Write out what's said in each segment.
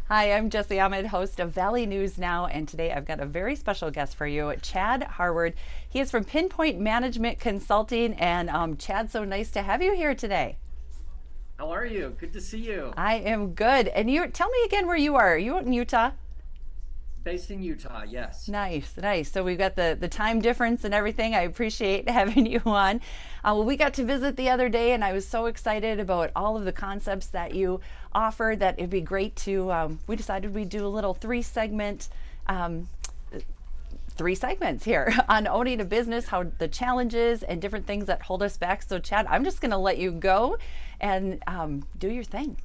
Hi, I'm Jesse Ahmed, host of Valley News Now, and today I've got a very special guest for you, Chad Harward. He is from Pinpoint Management Consulting, and Chad, so nice to have you here today. How are you? Good to see you. I am good. And you tell me again where you are. Are you out in Utah? Based in Utah, yes. Nice, nice. So we've got the time difference and everything. I appreciate having you on. Well, we got to visit the other day, and I was so excited about all of the concepts that you offered that it'd be great to. We decided we'd do a little um, three segments here on owning a business, how the challenges and different things that hold us back. So, Chad, I'm just going to let you go and do your thing.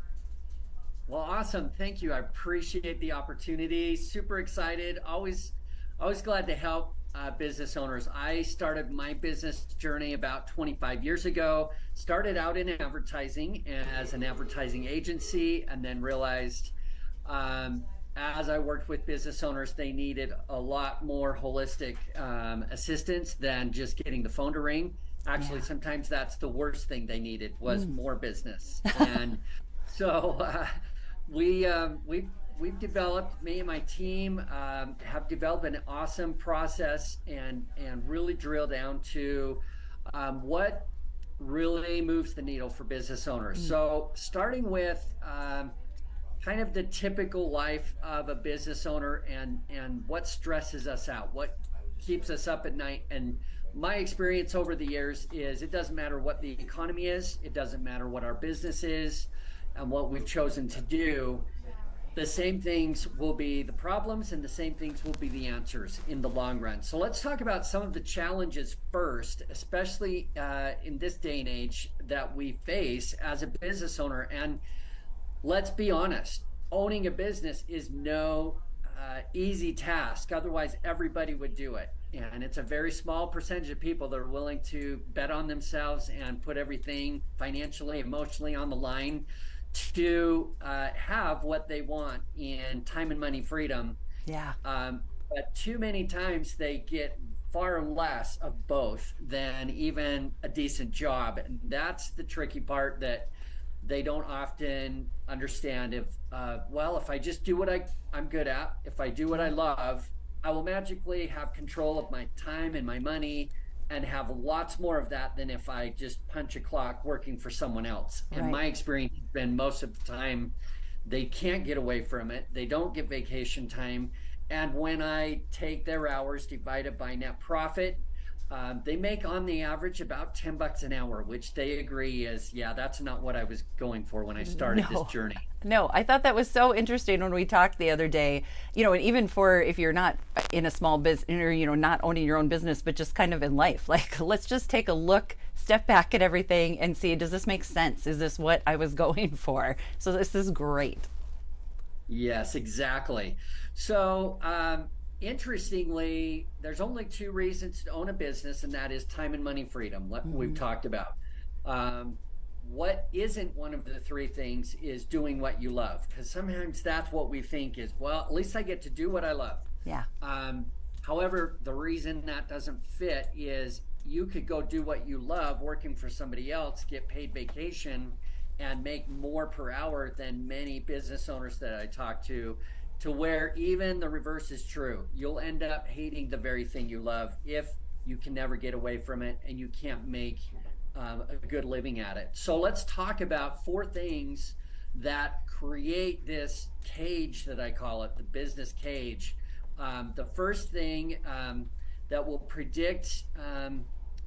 Well, awesome. Thank you. I appreciate the opportunity. Super excited. Always glad to help business owners. I started my business journey about 25 years ago. Started out in advertising as an advertising agency, and then realized as I worked with business owners, they needed a lot more holistic assistance than just getting the phone to ring. Actually, Yeah. sometimes that's the worst thing they needed was more business. And so we've developed, me and my team have developed an awesome process and really drill down to what really moves the needle for business owners. So starting with kind of the typical life of a business owner and what stresses us out, what keeps us up at night. And my experience over the years is it doesn't matter what the economy is, it doesn't matter what our business is and what we've chosen to do. The same things will be the problems and the same things will be the answers in the long run. So let's talk about some of the challenges first, especially in this day and age that we face as a business owner. And let's be honest, owning a business is no easy task. Otherwise, everybody would do it. And it's a very small percentage of people that are willing to bet on themselves and put everything financially, emotionally on the line to have what they want in time and money freedom. Yeah. But too many times they get far less of both than even a decent job. And that's the tricky part that they don't often understand. If I just do what I'm good at, if I do what I love, I will magically have control of my time and my money and have lots more of that than if I just punch a clock working for someone else. And Right. my experience has been most of the time they can't get away from it. They don't get vacation time. And when I take their hours divided by net profit, they make on the average about $10 an hour, which they agree is, yeah, that's not what I was going for when I started this No. journey. No, I thought that was so interesting when we talked the other day. And even for if you're not in a small business or, not owning your own business, but just kind of in life, like let's just take a look, step back at everything and see, does this make sense? Is this what I was going for? So this is great. Yes, exactly. So, interestingly, there's only two reasons to own a business, and that is time and money freedom, what we've Mm-hmm. talked about. Um, what isn't one of the three things is doing what you love, because sometimes that's what we think is, well, at least I get to do what I love. Yeah. Um, However, the reason that doesn't fit is you could go do what you love working for somebody else, get paid vacation, and make more per hour than many business owners that I talk to where even the reverse is true. You'll end up hating the very thing you love if you can never get away from it and you can't make a good living at it. So let's talk about four things that create this cage that I call it, the business cage. The first thing that will predict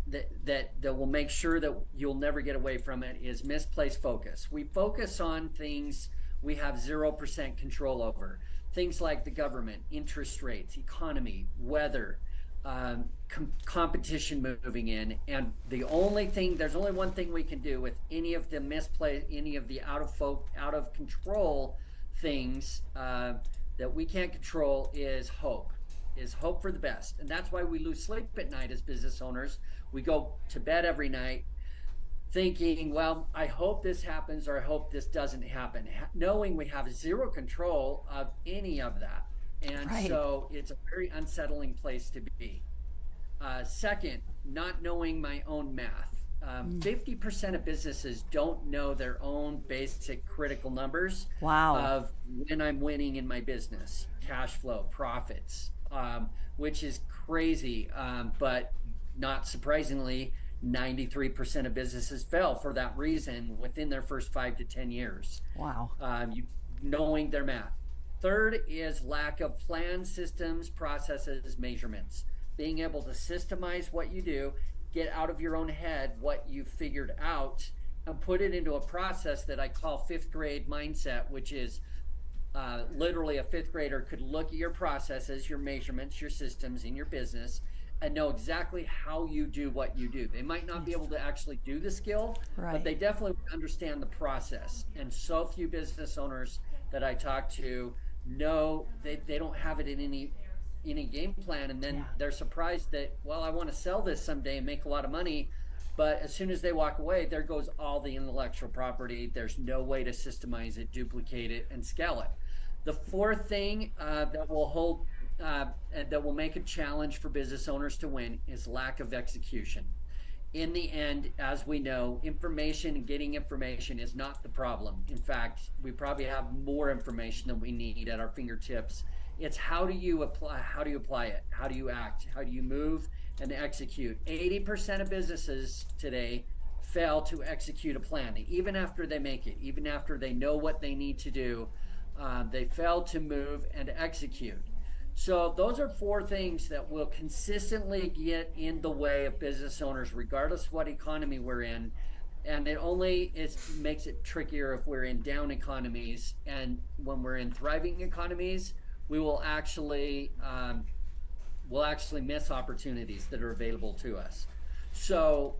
that will make sure that you'll never get away from it is misplaced focus. We focus on things we have 0% control over. Things like the government, interest rates, economy, weather, competition moving in. And there's only one thing we can do with any of the misplaced, any of the out of control things that we can't control is hope for the best. And that's why we lose sleep at night as business owners. We go to bed every night thinking, well, I hope this happens or I hope this doesn't happen, knowing we have zero control of any of that. And Right. so it's a very unsettling place to be. Second, not knowing my own math. 50% of businesses don't know their own basic critical numbers Wow. of when I'm winning in my business, cash flow, profits, which is crazy. But not surprisingly, 93% of businesses fail for that reason within their first 5 to 10 years. Wow. Knowing their math. Third is lack of plan, systems, processes, measurements. Being able to systemize what you do, get out of your own head what you figured out, and put it into a process that I call fifth grade mindset, which is literally a fifth grader could look at your processes, your measurements, your systems in your business, and know exactly how you do what you do. They might not be able to actually do the skill, but they definitely understand the process. And so few business owners that I talk to know they don't have it in any game plan, and then they're surprised that, well, I want to sell this someday and make a lot of money, but as soon as they walk away, there goes all the intellectual property. There's no way to systemize it, duplicate it, and scale it. The fourth thing that will make a challenge for business owners to win is lack of execution. In the end, as we know, information and getting information is not the problem. In fact, we probably have more information than we need at our fingertips. It's how do you apply it? How do you act? How do you move and execute? 80% of businesses today fail to execute a plan. Even after they make it, even after they know what they need to do, they fail to move and execute. So those are four things that will consistently get in the way of business owners, regardless of what economy we're in. And it only makes it trickier if we're in down economies. And when we're in thriving economies, we will actually miss opportunities that are available to us. So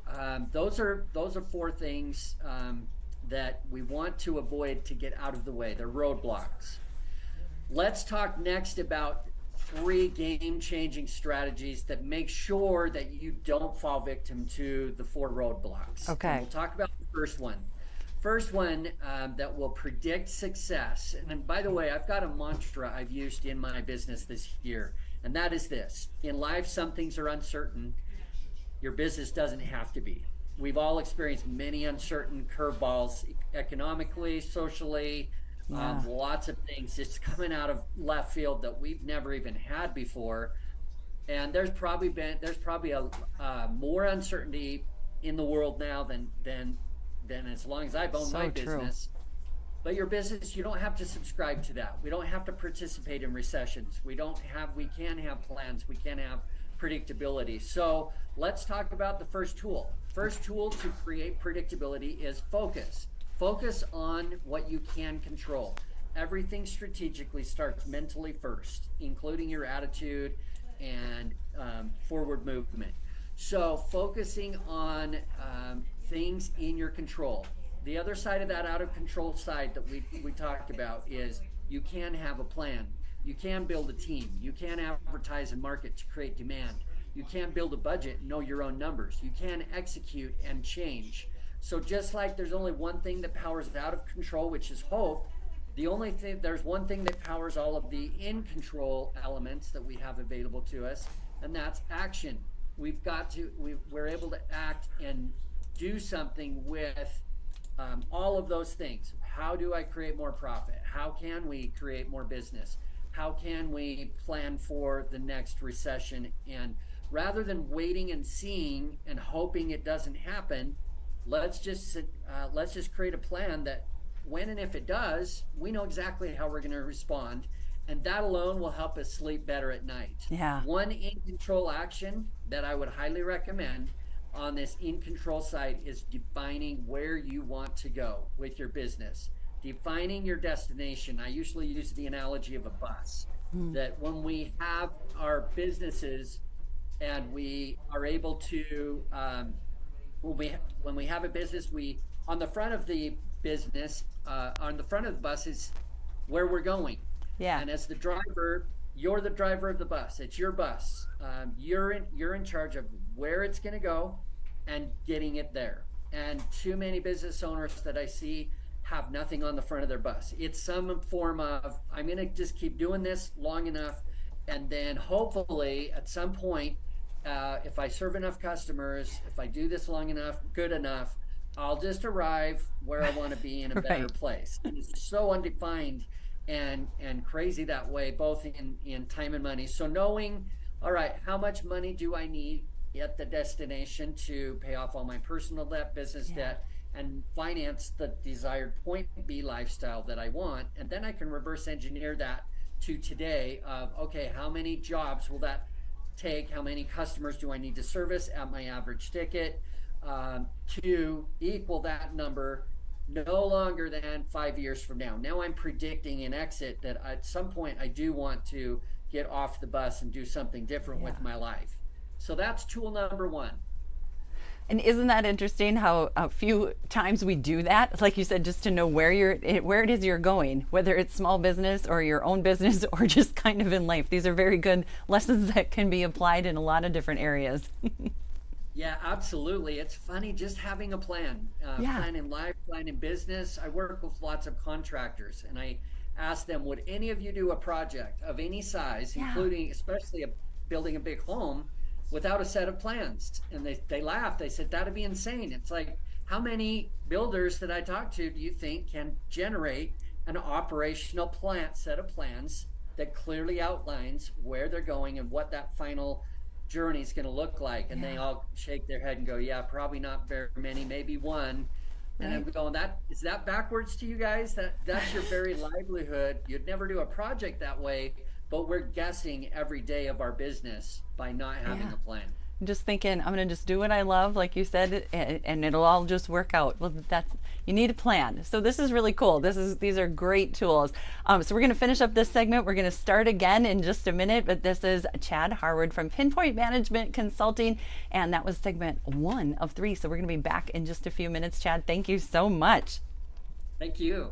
those are four things that we want to avoid to get out of the way. They're roadblocks. Let's talk next about 3 game-changing strategies that make sure that you don't fall victim to the 4 roadblocks. Okay. And we'll talk about the first one. First one that will predict success. And by the way, I've got a mantra I've used in my business this year, and that is this: in life, some things are uncertain. Your business doesn't have to be. We've all experienced many uncertain curveballs economically, socially, lots of things just coming out of left field that we've never even had before. And there's probably a more uncertainty in the world now than as long as I've owned my business. But your business, you don't have to subscribe to that. We don't have to participate in recessions. We can have plans. We can have predictability. So let's talk about the first tool. First tool to create predictability is focus. Focus on what you can control. Everything strategically starts mentally first, including your attitude and forward movement. So focusing on things in your control. The other side of that out of control side that we talked about is you can have a plan. You can build a team. You can advertise and market to create demand. You can build a budget and know your own numbers. You can execute and change. So just like there's only one thing that powers out of control, which is hope, there's one thing that powers all of the in control elements that we have available to us, and that's action. We're able to act and do something with all of those things. How do I create more profit? How can we create more business? How can we plan for the next recession? And rather than waiting and seeing and hoping it doesn't happen, let's just create a plan that when and if it does, we know exactly how we're going to respond, and that alone will help us sleep better at night. Yeah. One in control action that I would highly recommend on this in control side is defining where you want to go with your business. Defining your destination. I usually use the analogy of a bus. That when we have our businesses and we are able to when we have a business, on the front of the business, on the front of the bus is where we're going. Yeah. And as the driver, you're the driver of the bus. It's your bus. You're in charge of where it's going to go and getting it there. And too many business owners that I see have nothing on the front of their bus. It's some form of, I'm going to just keep doing this long enough, and then hopefully at some point, if I serve enough customers, if I do this long enough, good enough, I'll just arrive where I want to be in a better Right. place. And it's so undefined and crazy that way, both in time and money. So knowing, all right, how much money do I need at the destination to pay off all my personal debt, business Yeah. debt, and finance the desired point B lifestyle that I want, and then I can reverse engineer that to today of, okay, how many jobs will that take? How many customers do I need to service at my average ticket to equal that number no longer than 5 years from now? Now I'm predicting an exit that at some point I do want to get off the bus and do something different Yeah. with my life. So that's tool number one. And isn't that interesting how a few times we do that? Like you said, just to know where it is you're going, whether it's small business or your own business or just kind of in life. These are very good lessons that can be applied in a lot of different areas. Yeah, absolutely. It's funny just having a plan, Yeah. plan in life, plan in business. I work with lots of contractors and I ask them, would any of you do a project of any size, Yeah. including especially building a big home without a set of plans? And they laughed. They said, that'd be insane. It's like, how many builders that I talk to do you think can generate an operational set of plans that clearly outlines where they're going and what that final journey is going to look like? And they Yeah. all shake their head and go, yeah, probably not very many, maybe one. And I'm Right. going, that is that backwards to you guys? That's your very livelihood. You'd never do a project that way, but we're guessing every day of our business by not having Yeah. a plan. I'm just thinking I'm going to just do what I love, like you said, and it'll all just work out. Well, that's you need a plan. So this is really cool. These are great tools. So we're going to finish up this segment. We're going to start again in just a minute, but this is Chad Harwood from Pinpoint Management Consulting, and that was segment 1 of 3. So we're going to be back in just a few minutes. Chad, thank you so much. Thank you.